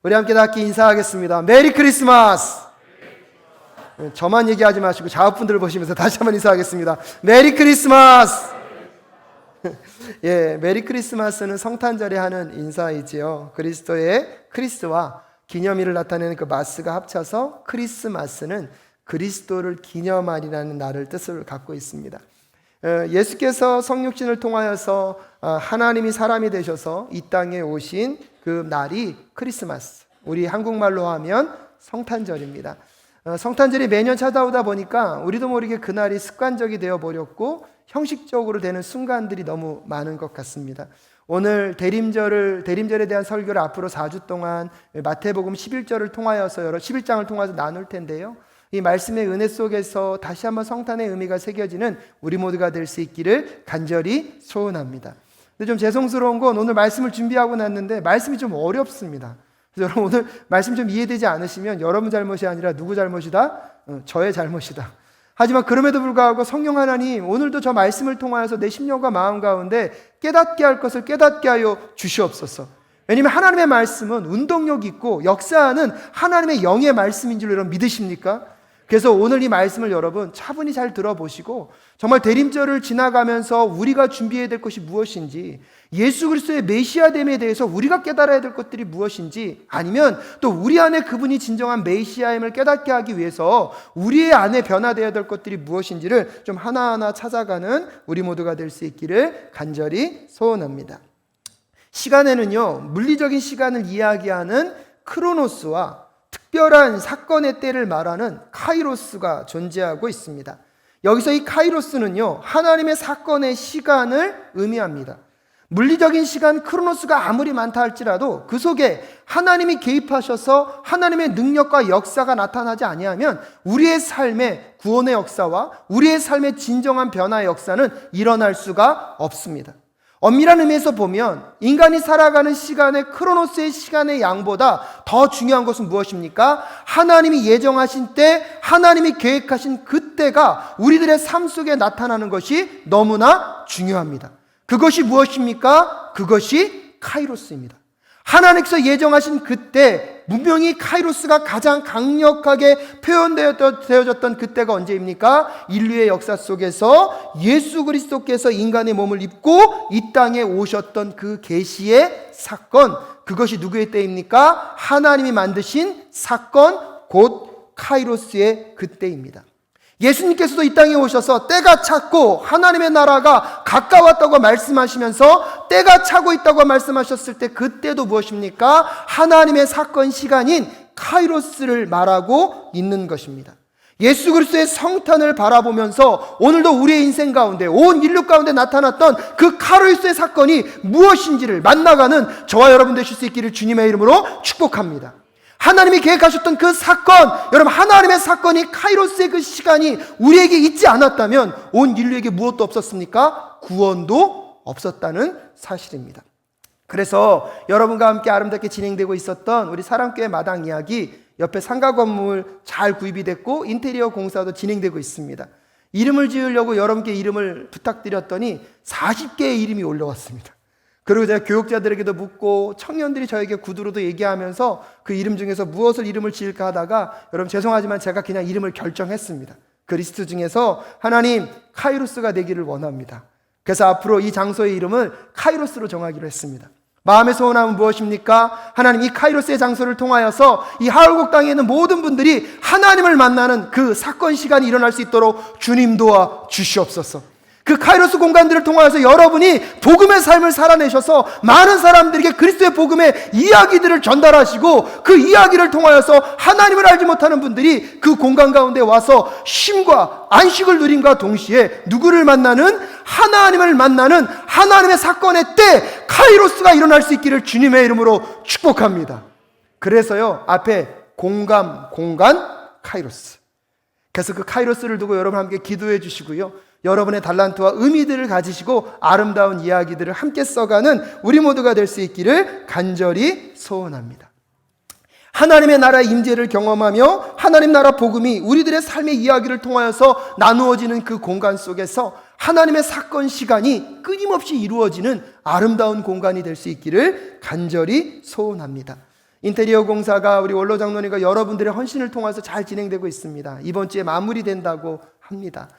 우리 함께 다 같이 인사하겠습니다. 메리 크리스마스! 저만 얘기하지 마시고 좌우분들을 보시면서 다시 한번 인사하겠습니다. 메리 크리스마스! 예, 메리 크리스마스는 성탄절에 하는 인사이지요. 그리스도의 크리스와 기념일을 나타내는 그 마스가 합쳐서 크리스마스는 그리스도를 기념하리라는 날을 뜻을 갖고 있습니다. 예수께서 성육신을 통하여서 하나님이 사람이 되셔서 이 땅에 오신 그 날이 크리스마스, 우리 한국말로 하면 성탄절입니다. 성탄절이 매년 찾아오다 보니까 우리도 모르게 그날이 습관적이 되어버렸고 형식적으로 되는 순간들이 너무 많은 것 같습니다. 오늘 대림절에 대한 설교를 앞으로 4주 동안 마태복음 11절을 통하여서 11장을 통해서 나눌 텐데요, 이 말씀의 은혜 속에서 다시 한번 성탄의 의미가 새겨지는 우리 모두가 될 수 있기를 간절히 소원합니다. 근데 좀 죄송스러운 건 오늘 말씀을 준비하고 났는데 말씀이 좀 어렵습니다. 그래서 여러분 오늘 말씀 좀 이해되지 않으시면 여러분 잘못이 아니라 누구 잘못이다? 저의 잘못이다. 하지만 그럼에도 불구하고 성령 하나님 오늘도 저 말씀을 통하여서 내 심령과 마음 가운데 깨닫게 할 것을 깨닫게 하여 주시옵소서. 왜냐하면 하나님의 말씀은 운동력 있고 역사하는 하나님의 영의 말씀인 줄 여러분 믿으십니까? 그래서 오늘 이 말씀을 여러분 차분히 잘 들어보시고 정말 대림절을 지나가면서 우리가 준비해야 될 것이 무엇인지, 예수 그리스도의 메시아됨에 대해서 우리가 깨달아야 될 것들이 무엇인지, 아니면 또 우리 안에 그분이 진정한 메시아임을 깨닫게 하기 위해서 우리의 안에 변화되어야 될 것들이 무엇인지를 좀 하나하나 찾아가는 우리 모두가 될 수 있기를 간절히 소원합니다. 시간에는요, 물리적인 시간을 이야기하는 크로노스와 특별한 사건의 때를 말하는 카이로스가 존재하고 있습니다. 여기서 이 카이로스는요, 하나님의 사건의 시간을 의미합니다. 물리적인 시간 크로노스가 아무리 많다 할지라도 그 속에 하나님이 개입하셔서 하나님의 능력과 역사가 나타나지 아니하면 우리의 삶의 구원의 역사와 우리의 삶의 진정한 변화의 역사는 일어날 수가 없습니다. 엄밀한 의미에서 보면 인간이 살아가는 시간의 크로노스의 시간의 양보다 더 중요한 것은 무엇입니까? 하나님이 예정하신 때, 하나님이 계획하신 그때가 우리들의 삶 속에 나타나는 것이 너무나 중요합니다. 그것이 무엇입니까? 그것이 카이로스입니다. 하나님께서 예정하신 그때, 분명히 카이로스가 가장 강력하게 표현되어졌던 그때가 언제입니까? 인류의 역사 속에서 예수 그리스도께서 인간의 몸을 입고 이 땅에 오셨던 그 계시의 사건, 그것이 누구의 때입니까? 하나님이 만드신 사건, 곧 카이로스의 그때입니다. 예수님께서도 이 땅에 오셔서 때가 찼고 하나님의 나라가 가까웠다고 말씀하시면서 때가 차고 있다고 말씀하셨을 때 그때도 무엇입니까? 하나님의 사건 시간인 카이로스를 말하고 있는 것입니다. 예수 그리스도의 성탄을 바라보면서 오늘도 우리의 인생 가운데, 온 인류 가운데 나타났던 그 카이로스의 사건이 무엇인지를 만나가는 저와 여러분 되실 수 있기를 주님의 이름으로 축복합니다. 하나님이 계획하셨던 그 사건, 여러분 하나님의 사건이 카이로스의 그 시간이 우리에게 있지 않았다면 온 인류에게 무엇도 없었습니까? 구원도 없었다는 사실입니다. 그래서 여러분과 함께 아름답게 진행되고 있었던 우리 사랑교회 마당 이야기, 옆에 상가 건물 잘 구입이 됐고 인테리어 공사도 진행되고 있습니다. 이름을 지으려고 여러분께 이름을 부탁드렸더니 40개의 이름이 올라왔습니다. 그리고 제가 교육자들에게도 묻고 청년들이 저에게 구두로도 얘기하면서 그 이름 중에서 무엇을 이름을 지을까 하다가 여러분 죄송하지만 제가 그냥 이름을 결정했습니다. 그 리스트 중에서 하나님 카이로스가 되기를 원합니다. 그래서 앞으로 이 장소의 이름을 카이로스로 정하기로 했습니다. 마음의 소원함은 무엇입니까? 하나님 이 카이로스의 장소를 통하여서 이 하울곡 땅에 있는 모든 분들이 하나님을 만나는 그 사건 시간이 일어날 수 있도록 주님 도와 주시옵소서. 그 카이로스 공간들을 통하여서 여러분이 복음의 삶을 살아내셔서 많은 사람들에게 그리스도의 복음의 이야기들을 전달하시고 그 이야기를 통하여서 하나님을 알지 못하는 분들이 그 공간 가운데 와서 쉼과 안식을 누림과 동시에 누구를 만나는? 하나님을 만나는 하나님의 사건의 때 카이로스가 일어날 수 있기를 주님의 이름으로 축복합니다. 그래서요, 앞에 공간, 카이로스. 그래서 그 카이로스를 두고 여러분 함께 기도해 주시고요, 여러분의 달란트와 의미들을 가지시고 아름다운 이야기들을 함께 써가는 우리 모두가 될 수 있기를 간절히 소원합니다. 하나님의 나라의 임재를 경험하며 하나님 나라 복음이 우리들의 삶의 이야기를 통하여서 나누어지는 그 공간 속에서 하나님의 사건 시간이 끊임없이 이루어지는 아름다운 공간이 될 수 있기를 간절히 소원합니다. 인테리어 공사가 우리 원로 장로님과 여러분들의 헌신을 통해서 잘 진행되고 있습니다. 이번 주에 마무리된다고 합니다.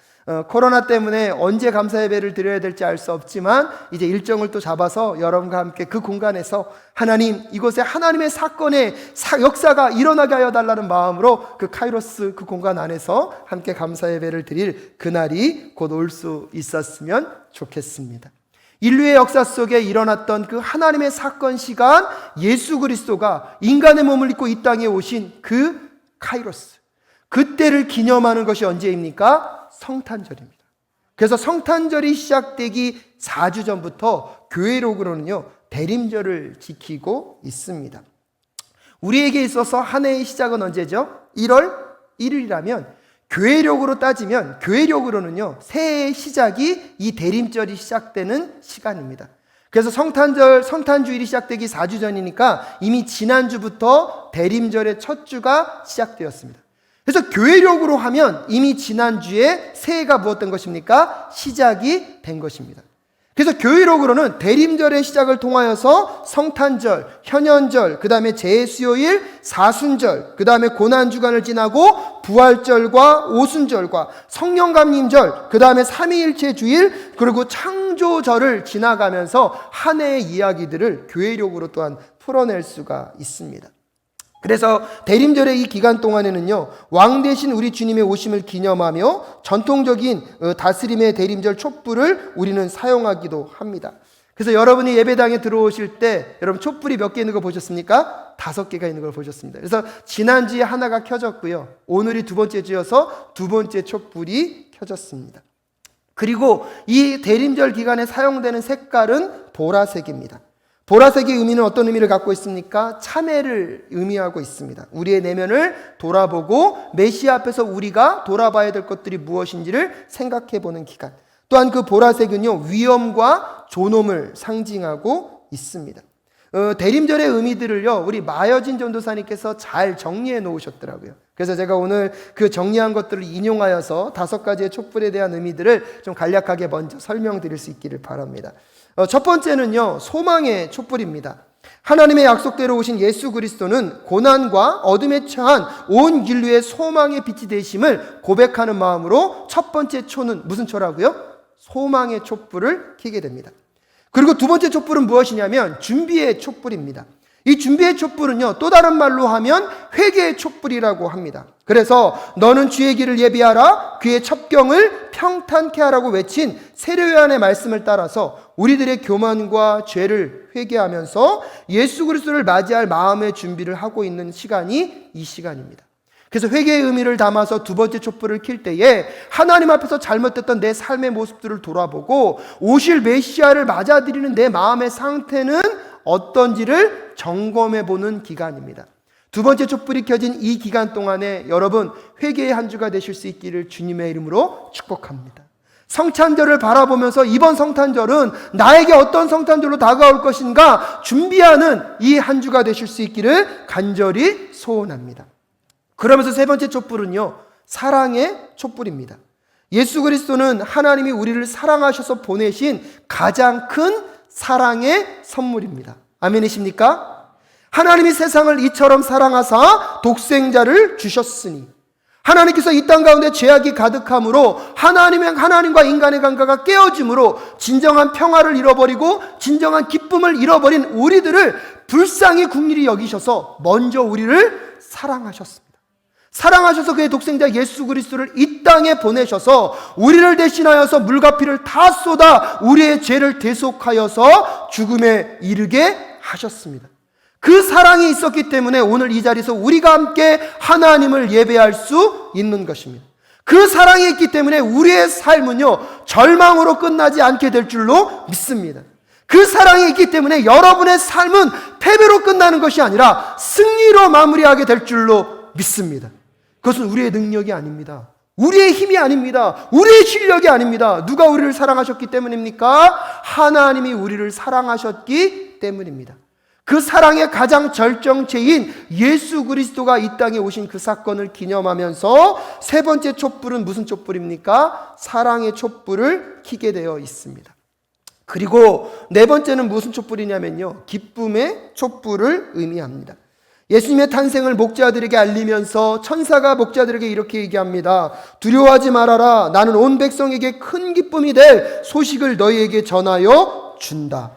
코로나 때문에 언제 감사 예배를 드려야 될지 알 수 없지만 이제 일정을 또 잡아서 여러분과 함께 그 공간에서 하나님, 이곳에 하나님의 사건의 역사가 일어나게 하여 달라는 마음으로 그 카이로스 그 공간 안에서 함께 감사 예배를 드릴 그날이 곧 올 수 있었으면 좋겠습니다. 인류의 역사 속에 일어났던 그 하나님의 사건 시간, 예수 그리스도가 인간의 몸을 입고 이 땅에 오신 그 카이로스, 그때를 기념하는 것이 언제입니까? 성탄절입니다. 그래서 성탄절이 시작되기 4주 전부터 교회력으로는요, 대림절을 지키고 있습니다. 우리에게 있어서 한 해의 시작은 언제죠? 1월 1일이라면 교회력으로 따지면, 교회력으로는요, 새해의 시작이 이 대림절이 시작되는 시간입니다. 그래서 성탄주일이 시작되기 4주 전이니까 이미 지난주부터 대림절의 첫 주가 시작되었습니다. 그래서 교회력으로 하면 이미 지난주에 새해가 무엇된 것입니까? 시작이 된 것입니다. 그래서 교회력으로는 대림절의 시작을 통하여서 성탄절, 현현절, 그 다음에 재수요일, 사순절, 그 다음에 고난주간을 지나고 부활절과 오순절과 성령감림절, 그 다음에 삼위일체 주일, 그리고 창조절을 지나가면서 한 해의 이야기들을 교회력으로 또한 풀어낼 수가 있습니다. 그래서 대림절의 이 기간 동안에는요, 왕 대신 우리 주님의 오심을 기념하며 전통적인 다스림의 대림절 촛불을 우리는 사용하기도 합니다. 그래서 여러분이 예배당에 들어오실 때 여러분 촛불이 몇 개 있는 거 보셨습니까? 5개가 있는 걸 보셨습니다. 그래서 지난주에 하나가 켜졌고요, 오늘이 두 번째 주여서 두 번째 촛불이 켜졌습니다. 그리고 이 대림절 기간에 사용되는 색깔은 보라색입니다. 보라색의 의미는 어떤 의미를 갖고 있습니까? 참회를 의미하고 있습니다. 우리의 내면을 돌아보고 메시아 앞에서 우리가 돌아봐야 될 것들이 무엇인지를 생각해보는 기간. 또한 그 보라색은요, 위엄과 존엄을 상징하고 있습니다. 대림절의 의미들을요, 우리 마여진 전도사님께서 잘 정리해 놓으셨더라고요. 그래서 제가 오늘 그 정리한 것들을 인용하여서 5가지의 촛불에 대한 의미들을 좀 간략하게 먼저 설명드릴 수 있기를 바랍니다. 첫 번째는요, 소망의 촛불입니다. 하나님의 약속대로 오신 예수 그리스도는 고난과 어둠에 처한 온 인류의 소망의 빛이 되심을 고백하는 마음으로 첫 번째 초는 무슨 초라고요? 소망의 촛불을 켜게 됩니다. 그리고 두 번째 촛불은 무엇이냐면 준비의 촛불입니다. 이 준비의 촛불은요, 또 다른 말로 하면 회개의 촛불이라고 합니다. 그래서 너는 주의 길을 예비하라, 그의 첩경을 평탄케 하라고 외친 세례요한의 말씀을 따라서 우리들의 교만과 죄를 회개하면서 예수 그리스도를 맞이할 마음의 준비를 하고 있는 시간이 이 시간입니다. 그래서 회개의 의미를 담아서 두 번째 촛불을 켤 때에 하나님 앞에서 잘못됐던 내 삶의 모습들을 돌아보고 오실 메시아를 맞아들이는 내 마음의 상태는 어떤지를 점검해 보는 기간입니다. 두 번째 촛불이 켜진 이 기간 동안에 여러분 회개의 한 주가 되실 수 있기를 주님의 이름으로 축복합니다. 성탄절을 바라보면서 이번 성탄절은 나에게 어떤 성탄절로 다가올 것인가 준비하는 이 한 주가 되실 수 있기를 간절히 소원합니다. 그러면서 세 번째 촛불은요, 사랑의 촛불입니다. 예수 그리스도는 하나님이 우리를 사랑하셔서 보내신 가장 큰 사랑의 선물입니다. 아멘이십니까? 하나님이 세상을 이처럼 사랑하사 독생자를 주셨으니, 하나님께서 이 땅 가운데 죄악이 가득함으로 하나님과 인간의 관계가 깨어짐으로 진정한 평화를 잃어버리고 진정한 기쁨을 잃어버린 우리들을 불쌍히 긍휼히 여기셔서 먼저 우리를 사랑하셨습니다. 사랑하셔서 그의 독생자 예수 그리스도를 이 땅에 보내셔서 우리를 대신하여서 물과 피를 다 쏟아 우리의 죄를 대속하여서 죽음에 이르게 하셨습니다. 그 사랑이 있었기 때문에 오늘 이 자리에서 우리가 함께 하나님을 예배할 수 있는 것입니다. 그 사랑이 있기 때문에 우리의 삶은요, 절망으로 끝나지 않게 될 줄로 믿습니다. 그 사랑이 있기 때문에 여러분의 삶은 패배로 끝나는 것이 아니라 승리로 마무리하게 될 줄로 믿습니다. 그것은 우리의 능력이 아닙니다. 우리의 힘이 아닙니다. 우리의 실력이 아닙니다. 누가 우리를 사랑하셨기 때문입니까? 하나님이 우리를 사랑하셨기 때문입니다. 그 사랑의 가장 절정체인 예수 그리스도가 이 땅에 오신 그 사건을 기념하면서 세 번째 촛불은 무슨 촛불입니까? 사랑의 촛불을 켜게 되어 있습니다. 그리고 네 번째는 무슨 촛불이냐면요, 기쁨의 촛불을 의미합니다. 예수님의 탄생을 목자들에게 알리면서 천사가 목자들에게 이렇게 얘기합니다. 두려워하지 말아라. 나는 온 백성에게 큰 기쁨이 될 소식을 너희에게 전하여 준다.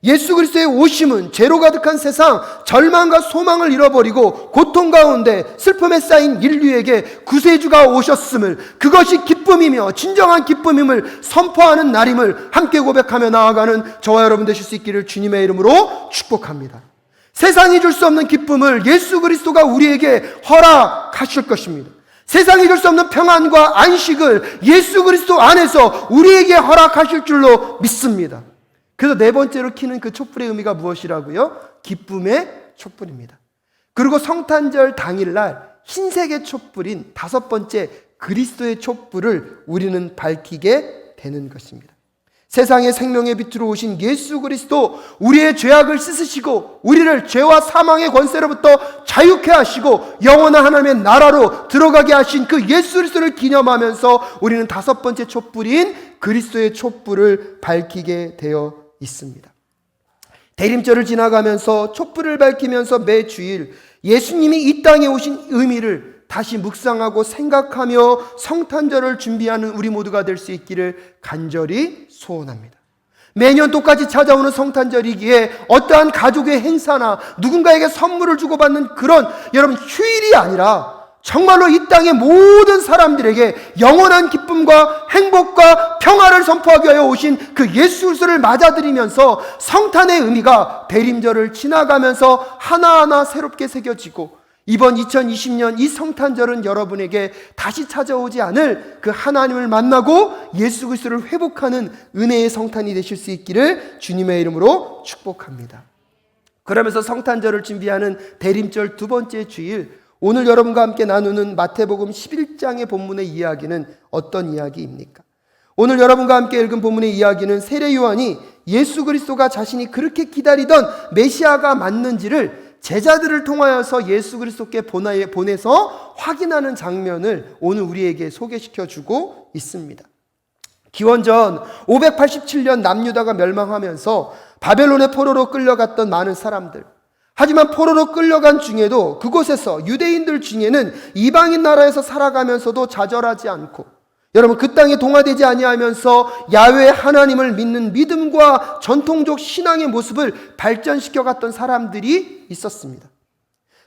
예수 그리스도의 오심은 죄로 가득한 세상, 절망과 소망을 잃어버리고 고통 가운데 슬픔에 쌓인 인류에게 구세주가 오셨음을, 그것이 기쁨이며 진정한 기쁨임을 선포하는 날임을 함께 고백하며 나아가는 저와 여러분 되실 수 있기를 주님의 이름으로 축복합니다. 세상이 줄 수 없는 기쁨을 예수 그리스도가 우리에게 허락하실 것입니다. 세상이 줄 수 없는 평안과 안식을 예수 그리스도 안에서 우리에게 허락하실 줄로 믿습니다. 그래서 네 번째로 키는 그 촛불의 의미가 무엇이라고요? 기쁨의 촛불입니다. 그리고 성탄절 당일날 흰색의 촛불인 다섯 번째 그리스도의 촛불을 우리는 밝히게 되는 것입니다. 세상의 생명의 빛으로 오신 예수 그리스도, 우리의 죄악을 씻으시고 우리를 죄와 사망의 권세로부터 자유케 하시고 영원한 하나님의 나라로 들어가게 하신 그 예수 그리스도를 기념하면서 우리는 다섯 번째 촛불인 그리스도의 촛불을 밝히게 되어 있습니다. 대림절을 지나가면서 촛불을 밝히면서 매 주일 예수님이 이 땅에 오신 의미를 다시 묵상하고 생각하며 성탄절을 준비하는 우리 모두가 될 수 있기를 간절히 소원합니다. 매년 똑같이 찾아오는 성탄절이기에 어떠한 가족의 행사나 누군가에게 선물을 주고받는 그런 여러분 휴일이 아니라 정말로 이 땅의 모든 사람들에게 영원한 기쁨과 행복과 평화를 선포하기 위하여 오신 그 예수 그리스도를 맞아들이면서 성탄의 의미가 대림절을 지나가면서 하나하나 새롭게 새겨지고, 이번 2020년 이 성탄절은 여러분에게 다시 찾아오지 않을 그 하나님을 만나고 예수 그리스도를 회복하는 은혜의 성탄이 되실 수 있기를 주님의 이름으로 축복합니다. 그러면서 성탄절을 준비하는 대림절 두 번째 주일, 오늘 여러분과 함께 나누는 마태복음 11장의 본문의 이야기는 어떤 이야기입니까? 오늘 여러분과 함께 읽은 본문의 이야기는 세례 요한이 예수 그리스도가 자신이 그렇게 기다리던 메시아가 맞는지를 제자들을 통하여서 예수 그리스도께 보내서 확인하는 장면을 오늘 우리에게 소개시켜주고 있습니다. 기원전 587년 남유다가 멸망하면서 바벨론의 포로로 끌려갔던 많은 사람들, 하지만 포로로 끌려간 중에도 그곳에서 유대인들 중에는 이방인 나라에서 살아가면서도 좌절하지 않고, 여러분 그 땅에 동화되지 아니하면서 야훼 하나님을 믿는 믿음과 전통적 신앙의 모습을 발전시켜갔던 사람들이 있었습니다.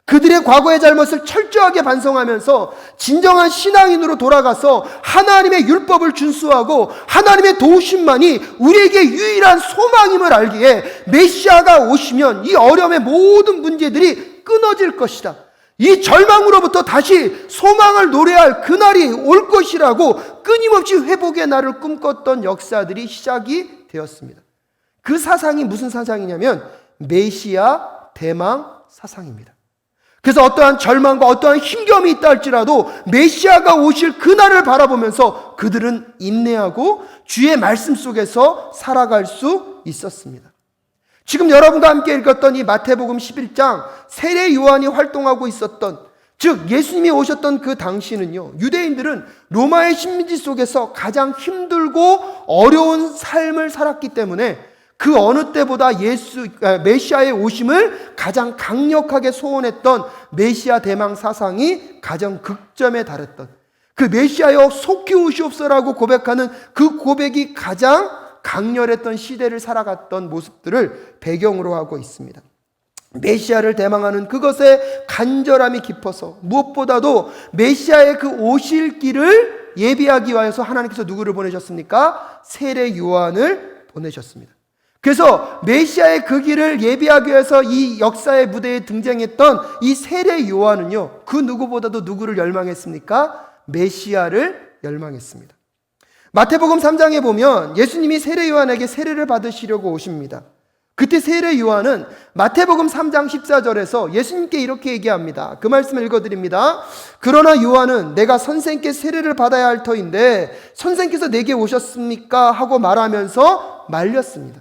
그들의 과거의 잘못을 철저하게 반성하면서 진정한 신앙인으로 돌아가서 하나님의 율법을 준수하고 하나님의 도우심만이 우리에게 유일한 소망임을 알기에 메시아가 오시면 이 어려움의 모든 문제들이 끊어질 것이다, 이 절망으로부터 다시 소망을 노래할 그날이 올 것이라고 끊임없이 회복의 날을 꿈꿨던 역사들이 시작이 되었습니다. 그 사상이 무슨 사상이냐면 메시아 대망 사상입니다. 그래서 어떠한 절망과 어떠한 힘겨움이 있다 할지라도 메시아가 오실 그날을 바라보면서 그들은 인내하고 주의 말씀 속에서 살아갈 수 있었습니다. 지금 여러분과 함께 읽었던 이 마태복음 11장, 세례 요한이 활동하고 있었던, 즉 예수님이 오셨던 그 당시는요, 유대인들은 로마의 식민지 속에서 가장 힘들고 어려운 삶을 살았기 때문에 그 어느 때보다 메시아의 오심을 가장 강력하게 소원했던 메시아 대망 사상이 가장 극점에 달했던, 그 메시아여 속히 오시옵소라고 고백하는 그 고백이 가장 강렬했던 시대를 살아갔던 모습들을 배경으로 하고 있습니다. 메시아를 대망하는 그것에 간절함이 깊어서 무엇보다도 메시아의 그 오실 길을 예비하기 위해서 하나님께서 누구를 보내셨습니까? 세례 요한을 보내셨습니다. 그래서 메시아의 그 길을 예비하기 위해서 이 역사의 무대에 등장했던 이 세례 요한은요, 그 누구보다도 누구를 열망했습니까? 메시아를 열망했습니다. 마태복음 3장에 보면 예수님이 세례 요한에게 세례를 받으시려고 오십니다. 그때 세례 요한은 마태복음 3장 14절에서 예수님께 이렇게 얘기합니다. 그 말씀을 읽어드립니다. 그러나 요한은 내가 선생께 세례를 받아야 할 터인데 선생께서 내게 오셨습니까? 하고 말하면서 말렸습니다.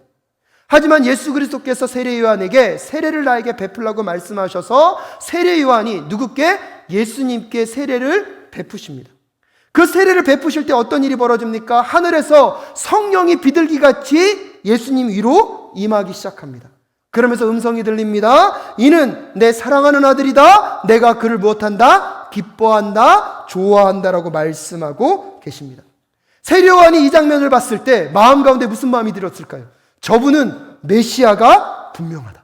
하지만 예수 그리스도께서 세례 요한에게 세례를 나에게 베풀라고 말씀하셔서 세례 요한이 누구께? 예수님께 세례를 베푸십니다. 그 세례를 베푸실 때 어떤 일이 벌어집니까? 하늘에서 성령이 비둘기같이 예수님 위로 임하기 시작합니다. 그러면서 음성이 들립니다. 이는 내 사랑하는 아들이다. 내가 그를 무엇한다? 기뻐한다, 좋아한다라고 말씀하고 계십니다. 세례요한이 이 장면을 봤을 때 마음 가운데 무슨 마음이 들었을까요? 저분은 메시아가 분명하다.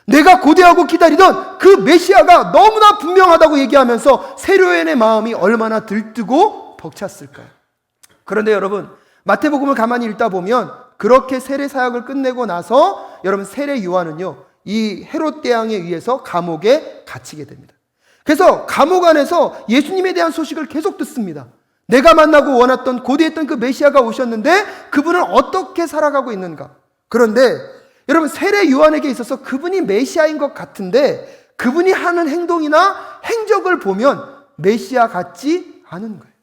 내가 고대하고 기다리던 그 메시아가 너무나 분명하다고 얘기하면서 세례요한의 마음이 얼마나 들뜨고 벅찼을까요? 그런데 여러분, 마태복음을 가만히 읽다 보면 그렇게 세례 사역을 끝내고 나서 여러분 세례 요한은요, 이 헤롯 대왕에 의해서 감옥에 갇히게 됩니다. 그래서 감옥 안에서 예수님에 대한 소식을 계속 듣습니다. 내가 만나고 원했던 고대했던 그 메시아가 오셨는데 그분은 어떻게 살아가고 있는가? 그런데 여러분, 세례 요한에게 있어서 그분이 메시아인 것 같은데 그분이 하는 행동이나 행적을 보면 메시아 같지 않은 거예요.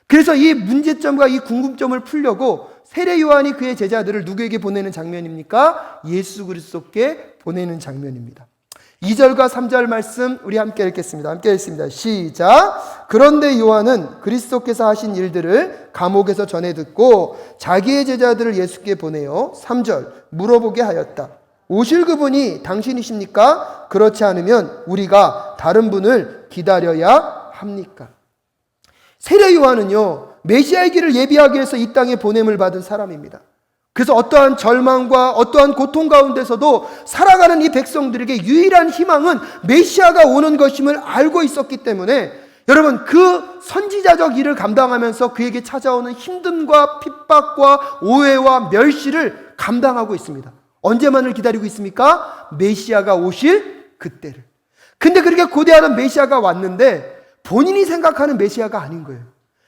그래서 이 문제점과 이 궁금점을 풀려고 세례 요한이 그의 제자들을 누구에게 보내는 장면입니까? 예수 그리스도께 보내는 장면입니다. 2절과 3절 말씀 우리 함께 읽겠습니다. 함께 읽습니다. 시작. 그런데 요한은 그리스도께서 하신 일들을 감옥에서 전해 듣고 자기의 제자들을 예수께 보내어 3절 물어보게 하였다. 오실 그분이 당신이십니까? 그렇지 않으면 우리가 다른 분을 기다려야 합니까? 세례 요한은요, 메시아의 길을 예비하기 위해서 이 땅에 보냄을 받은 사람입니다. 그래서 어떠한 절망과 어떠한 고통 가운데서도 살아가는 이 백성들에게 유일한 희망은 메시아가 오는 것임을 알고 있었기 때문에 여러분, 그 선지자적 일을 감당하면서 그에게 찾아오는 힘듦과 핍박과 오해와 멸시를 감당하고 있습니다. 언제만을 기다리고 있습니까? 메시아가 오실 그때를. 근데 그렇게 고대하던 메시아가 왔는데 본인이 생각하는 메시아가 아닌 거예요.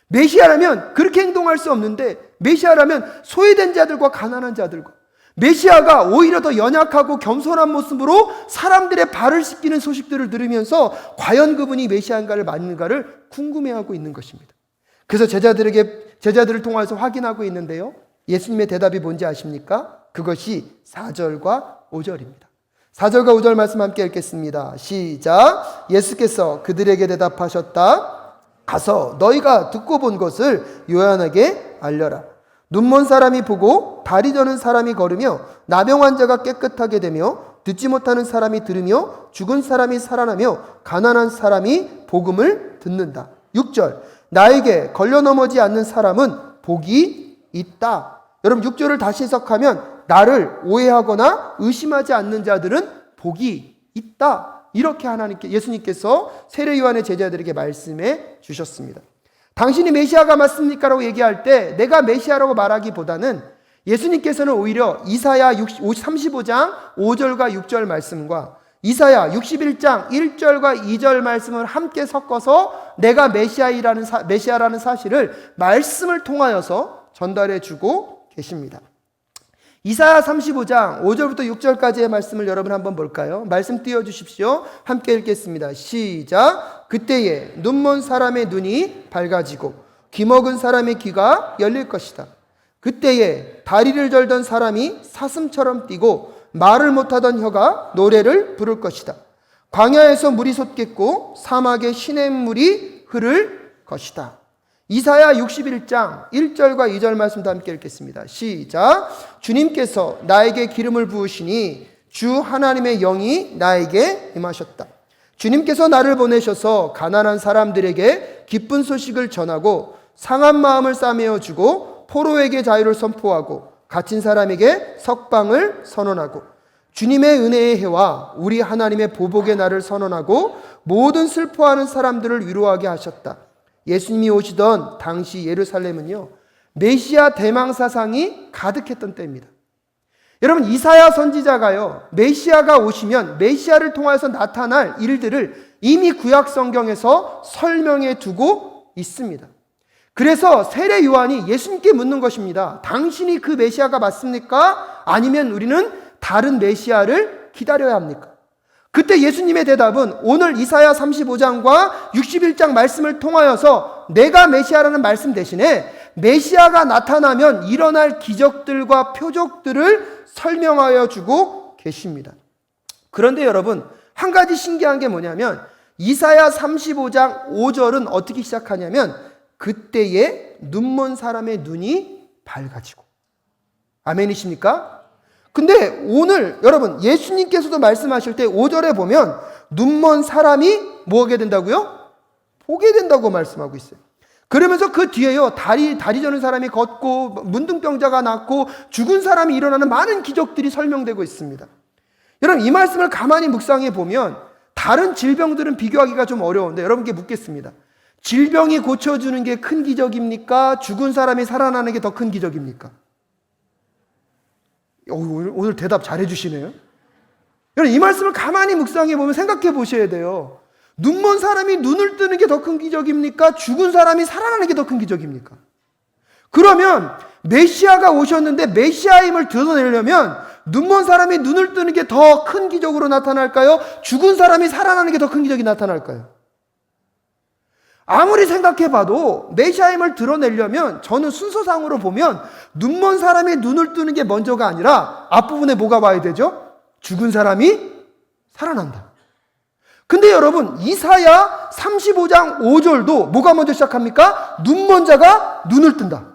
메시아라면 그렇게 행동할 수 없는데, 메시아라면 소외된 자들과 가난한 자들과, 메시아가 오히려 더 연약하고 겸손한 모습으로 사람들의 발을 씻기는 소식들을 들으면서 과연 그분이 메시아인가를 맞는가를 궁금해하고 있는 것입니다. 그래서 제자들을 통해서 확인하고 있는데요, 예수님의 대답이 뭔지 아십니까? 그것이 4절과 5절입니다. 4절과 5절 말씀 함께 읽겠습니다. 시작. 예수께서 그들에게 대답하셨다. 가서 너희가 듣고 본 것을 요한에게 알려라. 눈먼 사람이 보고 다리 저는 사람이 걸으며 나병 환자가 깨끗하게 되며 듣지 못하는 사람이 들으며 죽은 사람이 살아나며 가난한 사람이 복음을 듣는다. 6절. 나에게 걸려 넘어지 않는 사람은 복이 있다. 여러분, 6절을 다시 해석하면 나를 오해하거나 의심하지 않는 자들은 복이 있다. 이렇게 예수님께서 세례 요한의 제자들에게 말씀해 주셨습니다. 당신이 메시아가 맞습니까? 라고 얘기할 때 내가 메시아라고 말하기보다는 예수님께서는 오히려 이사야 35장 5절과 6절 말씀과 이사야 61장 1절과 2절 말씀을 함께 섞어서 내가 메시아라는 사실을 말씀을 통하여서 전달해 주고 계십니다. 이사야 35장 5절부터 6절까지의 말씀을 여러분 한번 볼까요? 말씀 띄워주십시오. 함께 읽겠습니다. 시작. 그때에 눈먼 사람의 눈이 밝아지고 귀먹은 사람의 귀가 열릴 것이다. 그때에 다리를 절던 사람이 사슴처럼 뛰고 말을 못하던 혀가 노래를 부를 것이다. 광야에서 물이 솟겠고 사막에 시냇물이 흐를 것이다. 이사야 61장 1절과 2절 말씀도 함께 읽겠습니다. 시작. 주님께서 나에게 기름을 부으시니 주 하나님의 영이 나에게 임하셨다. 주님께서 나를 보내셔서 가난한 사람들에게 기쁜 소식을 전하고 상한 마음을 싸매어 주고 포로에게 자유를 선포하고 갇힌 사람에게 석방을 선언하고 주님의 은혜의 해와 우리 하나님의 보복의 날을 선언하고 모든 슬퍼하는 사람들을 위로하게 하셨다. 예수님이 오시던 당시 예루살렘은요, 메시아 대망사상이 가득했던 때입니다. 여러분, 이사야 선지자가요, 메시아가 오시면 메시아를 통해서 나타날 일들을 이미 구약 성경에서 설명해 두고 있습니다. 그래서 세례 요한이 예수님께 묻는 것입니다. 당신이 그 메시아가 맞습니까? 아니면 우리는 다른 메시아를 기다려야 합니까? 그때 예수님의 대답은 오늘 이사야 35장과 61장 말씀을 통하여서 내가 메시아라는 말씀 대신에 메시아가 나타나면 일어날 기적들과 표적들을 설명하여 주고 계십니다. 그런데 여러분, 한 가지 신기한 게 뭐냐면 이사야 35장 5절은 어떻게 시작하냐면 그때에 눈먼 사람의 눈이 밝아지고, 아멘이십니까? 근데 오늘 여러분 예수님께서도 말씀하실 때 5절에 보면 눈먼 사람이 뭐 하게 된다고요? 보게 된다고 말씀하고 있어요. 그러면서 그 뒤에요, 다리 저는 사람이 걷고 문둥병자가 낫고 죽은 사람이 일어나는 많은 기적들이 설명되고 있습니다. 여러분 이 말씀을 가만히 묵상해 보면 다른 질병들은 비교하기가 좀 어려운데 여러분께 묻겠습니다. 질병이 고쳐주는 게 큰 기적입니까? 죽은 사람이 살아나는 게 더 큰 기적입니까? 오늘 대답 잘해 주시네요. 여러분 이 말씀을 가만히 묵상해 보면 생각해 보셔야 돼요. 눈먼 사람이 눈을 뜨는 게 더 큰 기적입니까? 죽은 사람이 살아나는 게 더 큰 기적입니까? 그러면 메시아가 오셨는데 메시아임을 드러내려면 눈먼 사람이 눈을 뜨는 게 더 큰 기적으로 나타날까요? 죽은 사람이 살아나는 게 더 큰 기적이 나타날까요? 아무리 생각해봐도 메시아임을 드러내려면 저는 순서상으로 보면 눈먼 사람이 눈을 뜨는 게 먼저가 아니라 앞부분에 뭐가 와야 되죠? 죽은 사람이 살아난다. 근데 여러분 이사야 35장 5절도 뭐가 먼저 시작합니까? 눈먼 자가 눈을 뜬다.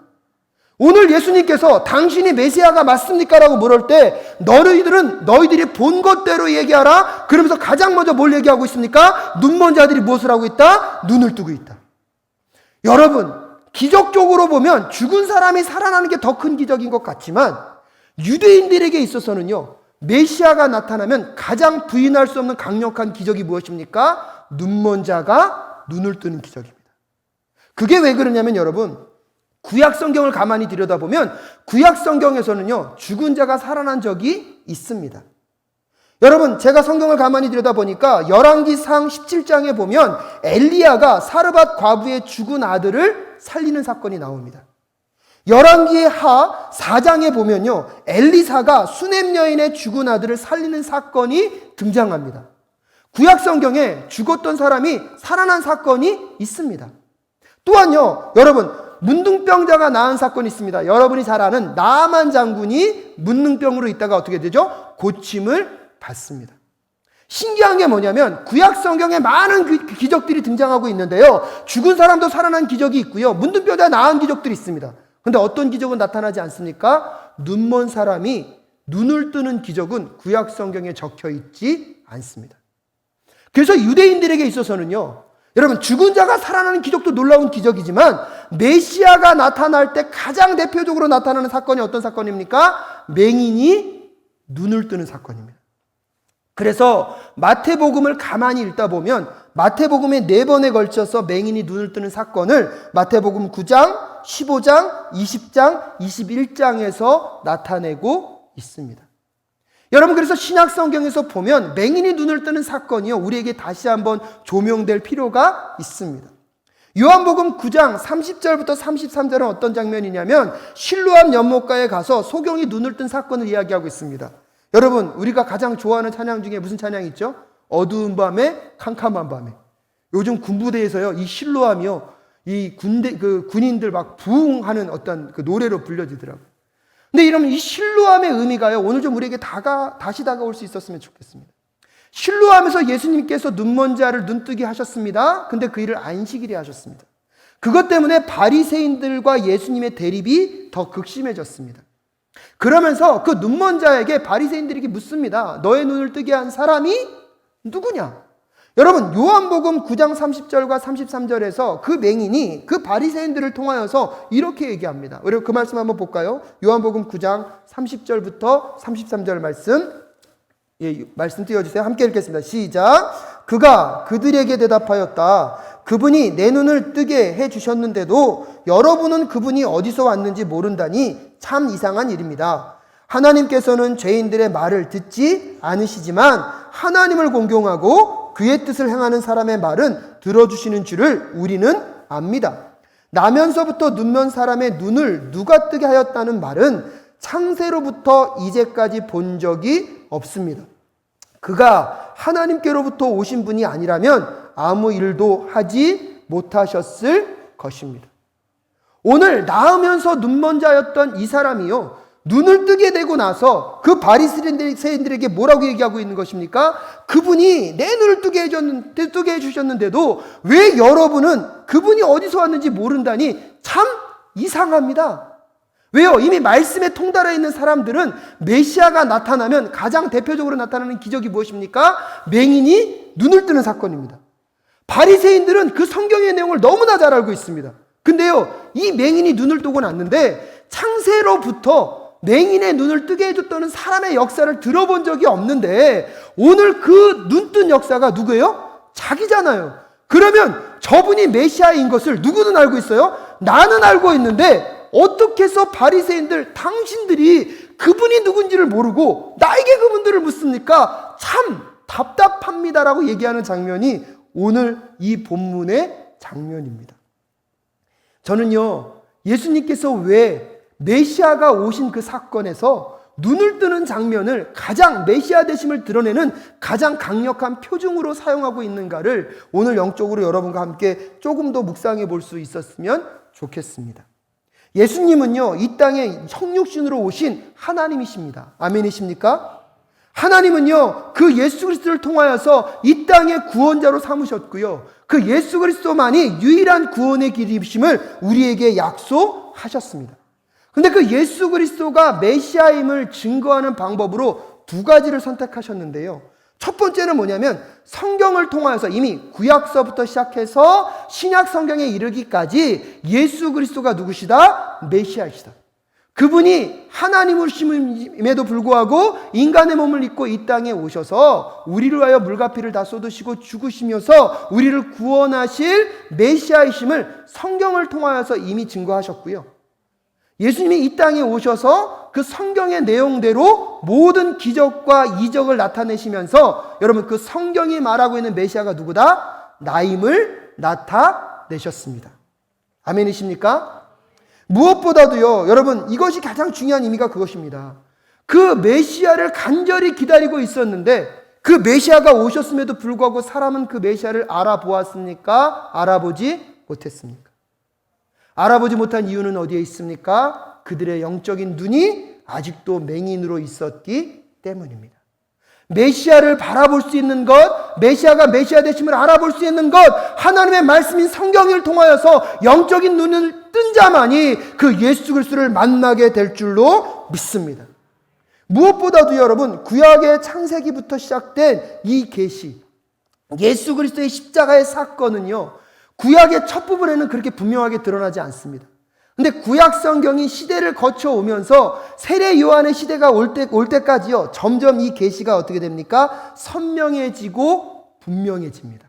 오늘 예수님께서 당신이 메시아가 맞습니까? 라고 물을 때 너희들이 본 것대로 얘기하라. 그러면서 가장 먼저 뭘 얘기하고 있습니까? 눈먼 자들이 무엇을 하고 있다? 눈을 뜨고 있다. 여러분 기적적으로 보면 죽은 사람이 살아나는 게 더 큰 기적인 것 같지만 유대인들에게 있어서는요, 메시아가 나타나면 가장 부인할 수 없는 강력한 기적이 무엇입니까? 눈먼 자가 눈을 뜨는 기적입니다. 그게 왜 그러냐면 여러분 구약 성경을 가만히 들여다보면 구약 성경에서는요 죽은 자가 살아난 적이 있습니다. 여러분 제가 성경을 가만히 들여다보니까 열왕기상 17장에 보면 엘리야가 사르밧 과부의 죽은 아들을 살리는 사건이 나옵니다. 열왕기의 하 4장에 보면요 엘리사가 수넴 여인의 죽은 아들을 살리는 사건이 등장합니다. 구약 성경에 죽었던 사람이 살아난 사건이 있습니다. 또한요 여러분 문둥병자가 나은 사건이 있습니다. 여러분이 잘 아는 나아만 장군이 문둥병으로 있다가 어떻게 되죠? 고침을 받습니다. 신기한 게 뭐냐면 구약 성경에 많은 기적들이 등장하고 있는데요, 죽은 사람도 살아난 기적이 있고요, 문둥병자 나은 기적들이 있습니다. 근데 어떤 기적은 나타나지 않습니까? 눈먼 사람이 눈을 뜨는 기적은 구약 성경에 적혀 있지 않습니다. 그래서 유대인들에게 있어서는요 여러분 죽은 자가 살아나는 기적도 놀라운 기적이지만 메시아가 나타날 때 가장 대표적으로 나타나는 사건이 어떤 사건입니까? 맹인이 눈을 뜨는 사건입니다. 그래서 마태복음을 가만히 읽다 보면 마태복음의 4번에 걸쳐서 맹인이 눈을 뜨는 사건을 마태복음 9장, 15장, 20장, 21장에서 나타내고 있습니다. 여러분 그래서 신약 성경에서 보면 맹인이 눈을 뜨는 사건이요 우리에게 다시 한번 조명될 필요가 있습니다. 요한복음 9장 30절부터 33절은 어떤 장면이냐면 실로암 연못가에 가서 소경이 눈을 뜬 사건을 이야기하고 있습니다. 여러분 우리가 가장 좋아하는 찬양 중에 무슨 찬양이 있죠? 어두운 밤에 캄캄한 밤에. 요즘 군부대에서요 이 실로암이요 이 군인들 막 부흥하는 어떤 그 노래로 불려지더라고요. 근데 이러면 이 실로암의 의미가요 오늘 좀 우리에게 다시 다가올 수 있었으면 좋겠습니다. 실로암에서 예수님께서 눈먼 자를 눈뜨게 하셨습니다. 근데 그 일을 안식일에 하셨습니다. 그것 때문에 바리새인들과 예수님의 대립이 더 극심해졌습니다. 그러면서 그 눈먼 자에게 바리새인들에게 묻습니다. 너의 눈을 뜨게 한 사람이 누구냐? 여러분 요한복음 9장 30절과 33절에서 그 맹인이 그 바리새인들을 통하여서 이렇게 얘기합니다. 우리 그 말씀 한번 볼까요? 요한복음 9장 30절부터 33절 말씀 띄워주세요. 함께 읽겠습니다. 시작. 그가 그들에게 대답하였다. 그분이 내 눈을 뜨게 해주셨는데도 여러분은 그분이 어디서 왔는지 모른다니 참 이상한 일입니다. 하나님께서는 죄인들의 말을 듣지 않으시지만 하나님을 공경하고 그의 뜻을 행하는 사람의 말은 들어주시는 줄을 우리는 압니다. 나면서부터 눈먼 사람의 눈을 누가 뜨게 하였다는 말은 창세로부터 이제까지 본 적이 없습니다. 그가 하나님께로부터 오신 분이 아니라면 아무 일도 하지 못하셨을 것입니다. 오늘 나으면서 눈먼 자였던 이 사람이요 눈을 뜨게 되고 나서 그 바리새인들에게 뭐라고 얘기하고 있는 것입니까? 그분이 내 눈을 뜨게 해주셨는데도 왜 여러분은 그분이 어디서 왔는지 모른다니 참 이상합니다. 왜요? 이미 말씀에 통달해 있는 사람들은 메시아가 나타나면 가장 대표적으로 나타나는 기적이 무엇입니까? 맹인이 눈을 뜨는 사건입니다. 바리새인들은 그 성경의 내용을 너무나 잘 알고 있습니다. 근데요, 이 맹인이 눈을 뜨고 났는데 창세로부터 맹인의 눈을 뜨게 해줬다는 사람의 역사를 들어본 적이 없는데 오늘 그 눈뜬 역사가 누구예요? 자기잖아요. 그러면 저분이 메시아인 것을 누구는 알고 있어요? 나는 알고 있는데 어떻게 해서 바리새인들 당신들이 그분이 누군지를 모르고 나에게 그분들을 묻습니까? 참 답답합니다라고 얘기하는 장면이 오늘 이 본문의 장면입니다. 저는요, 예수님께서 왜 메시아가 오신 그 사건에서 눈을 뜨는 장면을 가장 메시아 되심을 드러내는 가장 강력한 표징으로 사용하고 있는가를 오늘 영적으로 여러분과 함께 조금 더 묵상해 볼 수 있었으면 좋겠습니다. 예수님은요, 이 땅에 성육신으로 오신 하나님이십니다. 아멘이십니까? 하나님은요, 그 예수 그리스도를 통하여서 이 땅의 구원자로 삼으셨고요, 그 예수 그리스도만이 유일한 구원의 길이심을 우리에게 약속하셨습니다. 근데 그 예수 그리스도가 메시아임을 증거하는 방법으로 두 가지를 선택하셨는데요. 첫 번째는 뭐냐면 성경을 통하여서 이미 구약서부터 시작해서 신약 성경에 이르기까지 예수 그리스도가 누구시다? 메시아이시다. 그분이 하나님이심에도 불구하고 인간의 몸을 입고 이 땅에 오셔서 우리를 위하여 물과 피를 다 쏟으시고 죽으시면서 우리를 구원하실 메시아이심을 성경을 통하여서 이미 증거하셨고요. 예수님이 이 땅에 오셔서 그 성경의 내용대로 모든 기적과 이적을 나타내시면서 여러분 그 성경이 말하고 있는 메시아가 누구다? 나임을 나타내셨습니다. 아멘이십니까? 무엇보다도요, 여러분 이것이 가장 중요한 의미가 그것입니다. 그 메시아를 간절히 기다리고 있었는데 그 메시아가 오셨음에도 불구하고 사람은 그 메시아를 알아보았습니까? 알아보지 못했습니까? 알아보지 못한 이유는 어디에 있습니까? 그들의 영적인 눈이 아직도 맹인으로 있었기 때문입니다. 메시아를 바라볼 수 있는 것, 메시아가 메시아 되심을 알아볼 수 있는 것, 하나님의 말씀인 성경을 통하여서 영적인 눈을 뜬 자만이 그 예수 그리스도를 만나게 될 줄로 믿습니다. 무엇보다도 여러분, 구약의 창세기부터 시작된 이 계시, 예수 그리스도의 십자가의 사건은요, 구약의 첫 부분에는 그렇게 분명하게 드러나지 않습니다. 근데 구약 성경이 시대를 거쳐오면서 세례 요한의 시대가 올 때까지요, 점점 이 계시가 어떻게 됩니까? 선명해지고 분명해집니다.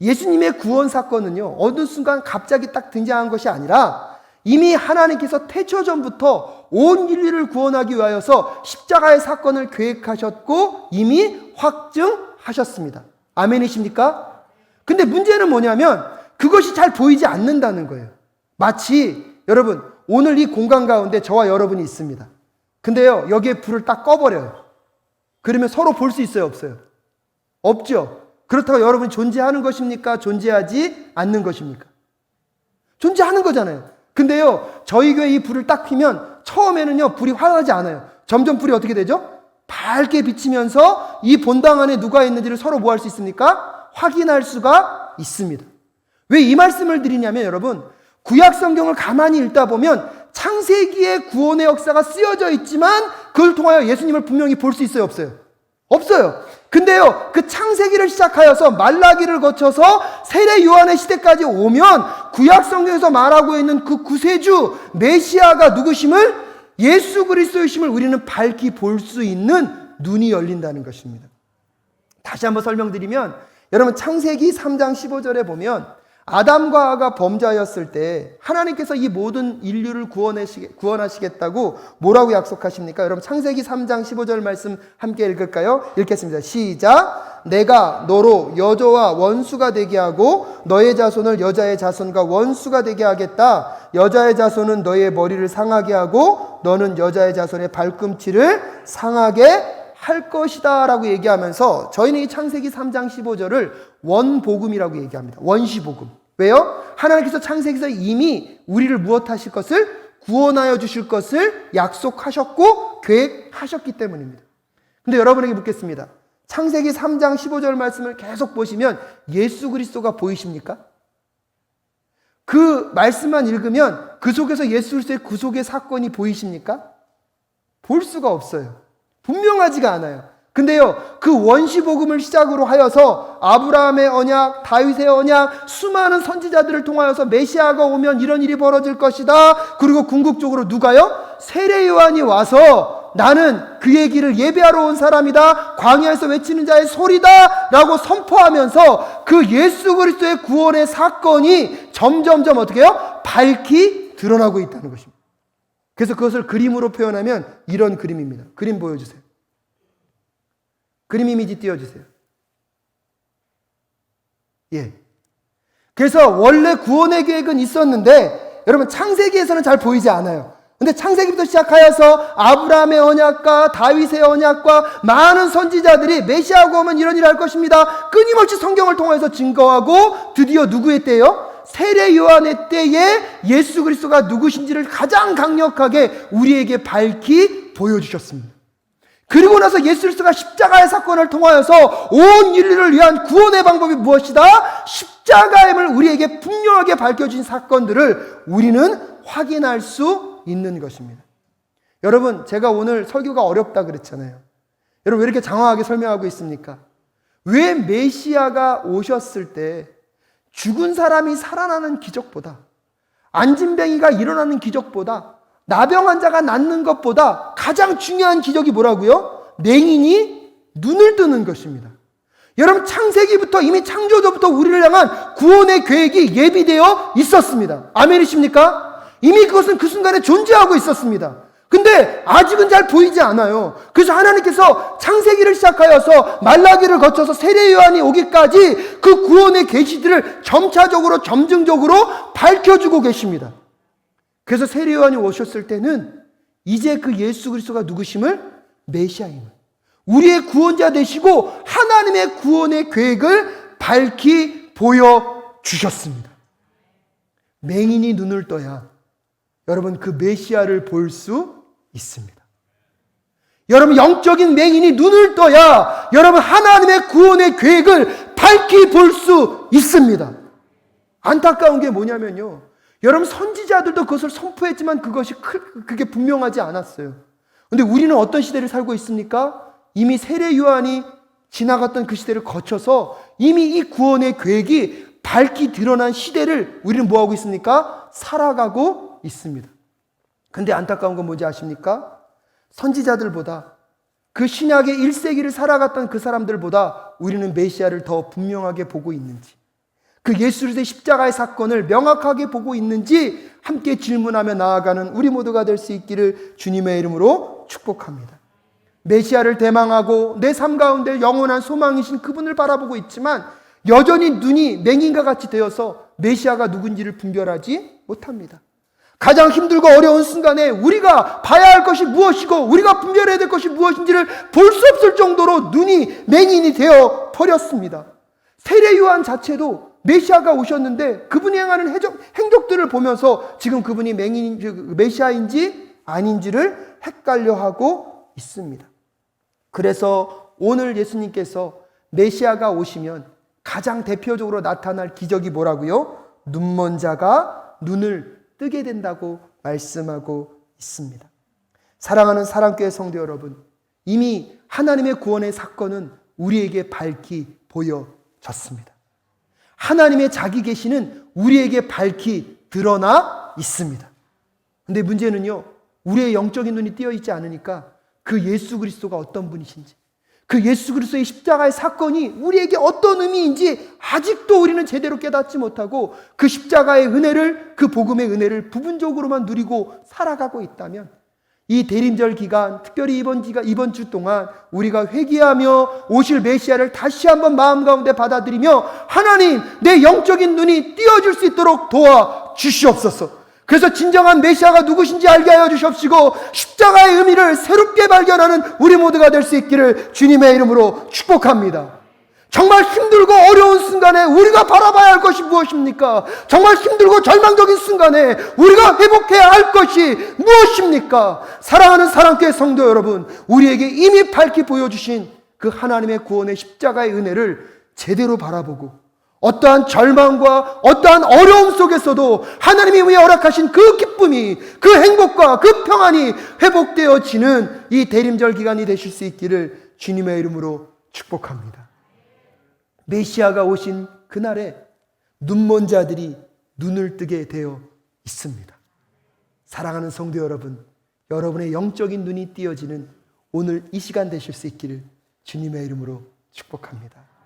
예수님의 구원 사건은요, 어느 순간 갑자기 딱 등장한 것이 아니라 이미 하나님께서 태초 전부터 온 인류를 구원하기 위하여서 십자가의 사건을 계획하셨고 이미 확증하셨습니다. 아멘이십니까? 근데 문제는 뭐냐면 그것이 잘 보이지 않는다는 거예요. 마치 여러분 오늘 이 공간 가운데 저와 여러분이 있습니다. 근데요 여기에 불을 딱 꺼버려요. 그러면 서로 볼 수 있어요, 없어요? 없죠. 그렇다고 여러분이 존재하는 것입니까? 존재하지 않는 것입니까? 존재하는 거잖아요. 근데요 저희 교회 이 불을 딱 피면 처음에는요 불이 환하지 않아요. 점점 불이 어떻게 되죠? 밝게 비치면서 이 본당 안에 누가 있는지를 서로 뭐 할 수 있습니까? 확인할 수가 있습니다. 왜 이 말씀을 드리냐면 여러분, 구약 성경을 가만히 읽다 보면 창세기의 구원의 역사가 쓰여져 있지만 그걸 통하여 예수님을 분명히 볼 수 있어요, 없어요? 없어요. 근데요 그 창세기를 시작하여서 말라기를 거쳐서 세례 요한의 시대까지 오면 구약 성경에서 말하고 있는 그 구세주 메시아가 누구심을, 예수 그리스도이심을 우리는 밝히 볼 수 있는 눈이 열린다는 것입니다. 다시 한번 설명드리면 여러분 창세기 3장 15절에 보면 아담과 하와가 범죄하였을 때 하나님께서 이 모든 인류를 구원하시겠다고 뭐라고 약속하십니까? 여러분 창세기 3장 15절 말씀 함께 읽을까요? 읽겠습니다. 시작. 내가 너로 여자와 원수가 되게 하고 너의 자손을 여자의 자손과 원수가 되게 하겠다. 여자의 자손은 너의 머리를 상하게 하고 너는 여자의 자손의 발꿈치를 상하게 할 것이다 라고 얘기하면서 저희는 이 창세기 3장 15절을 원복음이라고 얘기합니다. 원시복음. 왜요? 하나님께서 창세기에서 이미 우리를 무엇 하실 것을? 구원하여 주실 것을 약속하셨고 계획하셨기 때문입니다. 근데 여러분에게 묻겠습니다. 창세기 3장 15절 말씀을 계속 보시면 예수 그리스도가 보이십니까? 그 말씀만 읽으면 그 속에서 예수 그리스도의 구속의 사건이 보이십니까? 볼 수가 없어요. 분명하지가 않아요. 근데요, 그 원시복음을 시작으로 하여서 아브라함의 언약, 다윗의 언약, 수많은 선지자들을 통하여서 메시아가 오면 이런 일이 벌어질 것이다. 그리고 궁극적으로 누가요? 세례 요한이 와서 나는 그의 길을 예배하러 온 사람이다. 광야에서 외치는 자의 소리다. 라고 선포하면서 그 예수 그리스도의 구원의 사건이 점점점 어떻게 해요? 밝히 드러나고 있다는 것입니다. 그래서 그것을 그림으로 표현하면 이런 그림입니다. 그림 보여주세요. 그림 이미지 띄워주세요. 예. 그래서 원래 구원의 계획은 있었는데 여러분 창세기에서는 잘 보이지 않아요. 근데 창세기부터 시작하여서 아브라함의 언약과 다윗의 언약과 많은 선지자들이 메시아가 오면 이런 일을 할 것입니다. 끊임없이 성경을 통해서 증거하고 드디어 누구의 때요? 세례 요한의 때에 예수 그리스도가 누구신지를 가장 강력하게 우리에게 밝히 보여주셨습니다. 그리고 나서 예수 그리스도가 십자가의 사건을 통하여서 온 인류를 위한 구원의 방법이 무엇이다? 십자가임을 우리에게 분명하게 밝혀준 사건들을 우리는 확인할 수 있는 것입니다. 여러분, 제가 오늘 설교가 어렵다 그랬잖아요. 여러분, 왜 이렇게 장황하게 설명하고 있습니까? 왜 메시아가 오셨을 때 죽은 사람이 살아나는 기적보다, 안진뱅이가 일어나는 기적보다, 나병 환자가 낫는 것보다 가장 중요한 기적이 뭐라고요? 맹인이 눈을 뜨는 것입니다. 여러분, 창세기부터 이미 창조주부터 우리를 향한 구원의 계획이 예비되어 있었습니다. 아멘이십니까? 이미 그것은 그 순간에 존재하고 있었습니다. 근데 아직은 잘 보이지 않아요. 그래서 하나님께서 창세기를 시작하여서 말라기를 거쳐서 세례 요한이 오기까지 그 구원의 계시들을 점차적으로 점증적으로 밝혀주고 계십니다. 그래서 세례 요한이 오셨을 때는 이제 그 예수 그리스도가 누구심을, 메시아임을, 우리의 구원자 되시고 하나님의 구원의 계획을 밝히 보여주셨습니다. 맹인이 눈을 떠야 여러분 그 메시아를 볼 수 있습니다. 여러분, 영적인 맹인이 눈을 떠야 여러분 하나님의 구원의 계획을 밝히 볼 수 있습니다. 안타까운 게 뭐냐면요, 여러분 선지자들도 그것을 선포했지만 그게 분명하지 않았어요. 근데 우리는 어떤 시대를 살고 있습니까? 이미 세례 요한이 지나갔던 그 시대를 거쳐서 이미 이 구원의 계획이 밝히 드러난 시대를 우리는 뭐하고 있습니까? 살아가고 있습니다. 근데 안타까운 건 뭔지 아십니까? 선지자들보다, 그 신약의 1세기를 살아갔던 그 사람들보다 우리는 메시아를 더 분명하게 보고 있는지, 그 예수 그리스도의 십자가의 사건을 명확하게 보고 있는지 함께 질문하며 나아가는 우리 모두가 될 수 있기를 주님의 이름으로 축복합니다. 메시아를 대망하고 내 삶 가운데 영원한 소망이신 그분을 바라보고 있지만 여전히 눈이 맹인과 같이 되어서 메시아가 누군지를 분별하지 못합니다. 가장 힘들고 어려운 순간에 우리가 봐야 할 것이 무엇이고 우리가 분별해야 될 것이 무엇인지를 볼 수 없을 정도로 눈이 맹인이 되어 버렸습니다. 세례 요한 자체도 메시아가 오셨는데 그분이 행하는 행적들을 보면서 지금 그분이 메시아인지 아닌지를 헷갈려하고 있습니다. 그래서 오늘 예수님께서 메시아가 오시면 가장 대표적으로 나타날 기적이 뭐라고요? 눈먼 자가 눈을 뜨게 된다고 말씀하고 있습니다. 사랑하는 사랑교회 성도 여러분, 이미 하나님의 구원의 사건은 우리에게 밝히 보여졌습니다. 하나님의 자기 계시는 우리에게 밝히 드러나 있습니다. 근데 문제는요, 우리의 영적인 눈이 띄어 있지 않으니까 그 예수 그리스도가 어떤 분이신지, 그 예수 그리스도의 십자가의 사건이 우리에게 어떤 의미인지 아직도 우리는 제대로 깨닫지 못하고 그 십자가의 은혜를, 그 복음의 은혜를 부분적으로만 누리고 살아가고 있다면 이 대림절 기간, 특별히 이번 주 동안 우리가 회개하며 오실 메시아를 다시 한번 마음 가운데 받아들이며 하나님, 내 영적인 눈이 띄어줄 수 있도록 도와주시옵소서. 그래서 진정한 메시아가 누구신지 알게 하여 주시옵시고 십자가의 의미를 새롭게 발견하는 우리 모두가 될 수 있기를 주님의 이름으로 축복합니다. 정말 힘들고 어려운 순간에 우리가 바라봐야 할 것이 무엇입니까? 정말 힘들고 절망적인 순간에 우리가 회복해야 할 것이 무엇입니까? 사랑하는 사랑교회 성도 여러분, 우리에게 이미 밝히 보여주신 그 하나님의 구원의 십자가의 은혜를 제대로 바라보고 어떠한 절망과 어떠한 어려움 속에서도 하나님이 위해 허락하신 그 기쁨이, 그 행복과 그 평안이 회복되어지는 이 대림절 기간이 되실 수 있기를 주님의 이름으로 축복합니다. 메시아가 오신 그날에 눈먼 자들이 눈을 뜨게 되어 있습니다. 사랑하는 성도 여러분, 여러분의 영적인 눈이 띄어지는 오늘 이 시간 되실 수 있기를 주님의 이름으로 축복합니다.